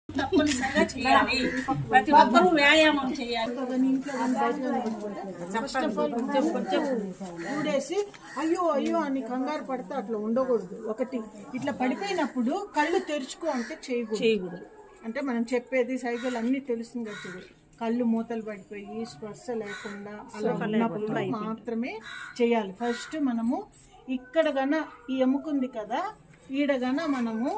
తప్పనిసరిగా చేయాలి. ప్రతి ఒక్కరూ వ్యాయామం చేయాలి. చూడేసి అయ్యో అయ్యో అని కంగారు పడితే అట్లా ఉండకూడదు. ఒకటి ఇట్లా పడిపోయినప్పుడు కళ్ళు తెరుచుకో అంటే చేయకూడదు. అంటే మనం చెప్పేది సైకిల్ అన్ని తెలుస్తుంది కదా, కళ్ళు మూతలు పడిపోయి స్పర్శ లేకుండా అలా ఉన్నప్పుడు మాత్రమే చేయాలి. ఫస్ట్ మనము ఇక్కడ గన ఈ ఎముకుంది కదా, ఈడగన మనము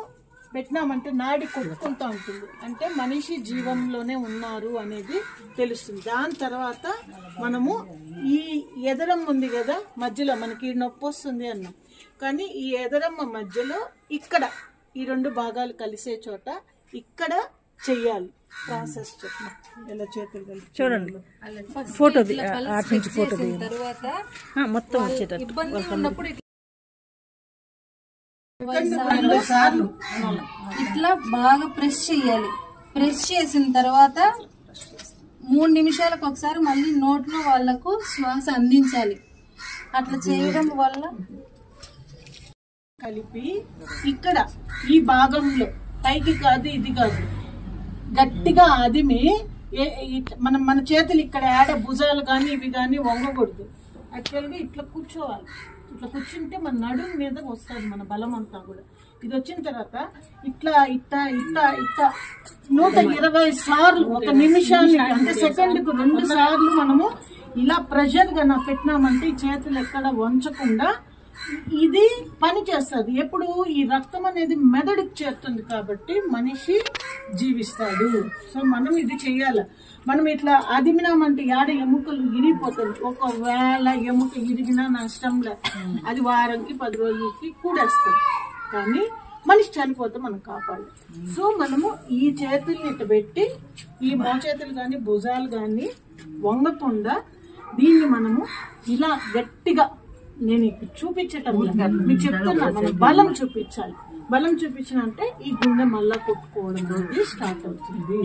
పెట్టినామంటే నాడి కొట్టుకుంటూ ఉంటుంది, అంటే మనిషి జీవంలోనే ఉన్నారు అనేది తెలుస్తుంది. దాని తర్వాత మనము ఈ ఎదరమ్మ ఉంది కదా మధ్యలో, మనకి నొప్పి వస్తుంది అన్నాం కానీ ఈ ఎదరమ్మ మధ్యలో ఇక్కడ ఈ రెండు భాగాలు కలిసే చోట ఇక్కడ చెయ్యాలి. ప్రాసెస్ చెప్పిన ఎలా చేతులు కలిసి చూడండి. ఫోటో తర్వాత మొత్తం ఇట్లా బాగా ప్రెస్ చేయాలి. ప్రెస్ చేసిన తర్వాత 3 నిమిషాలకు ఒకసారి మళ్ళీ నోట్లో వాళ్లకు శ్వాస అందించాలి. అట్లా చేయడం వల్ల కలిపి ఇక్కడ ఈ భాగంలో పైకి కాదు ఇది కాదు గట్టిగా అదిమి మన చేతులు ఇక్కడ ఏడ భుజాలు కానీ ఇవి కానీ వంగకూడదు. యాక్చువల్గా ఇట్లా కూర్చోవాలి. ఇట్లా కూర్చుంటే మన నడుము మీద వస్తుంది మన బలం అంతా కూడా. ఇది వచ్చిన తర్వాత ఇట్లా ఇట్లా ఇట్లా ఇట్లా 120 సార్లు ఒక నిమిషానికి అంటే సెకండ్కు 2 సార్లు మనము ఇలా ప్రెషర్ గా పెట్టినామంటే ఈ చేతులు ఎక్కడ వంచకుండా ఇది పని చేస్తుంది. ఎప్పుడు ఈ రక్తం అనేది మెదడుకు చేరుతుంది కాబట్టి మనిషి జీవిస్తాడు. సో మనం ఇది చెయ్యాలి. మనం ఇట్లా అదిమినామంటే యాడ ఎముకలు ఇరిగిపోతుంది. ఒకవేళ ఎముక ఇరిగినా నష్టంలే, అది వారంకి 10 రోజులకి కూడేస్తుంది, కానీ మనిషి చనిపోతే మనం కాపాడాలి. సో మనము ఈ చేతుల్ని ఇట్లా పెట్టి ఈ మోచేతులు కానీ భుజాలు కానీ వంగకుండా దీన్ని మనము ఇలా గట్టిగా, నేను ఇప్పుడు చూపించటం మీకు చెప్తున్నా, మనం బలం చూపించాలి. బలం చూపించిన అంటే ఈ గుండె మళ్ళా కొట్టుకోవడం స్టార్ట్ అవుతుంది.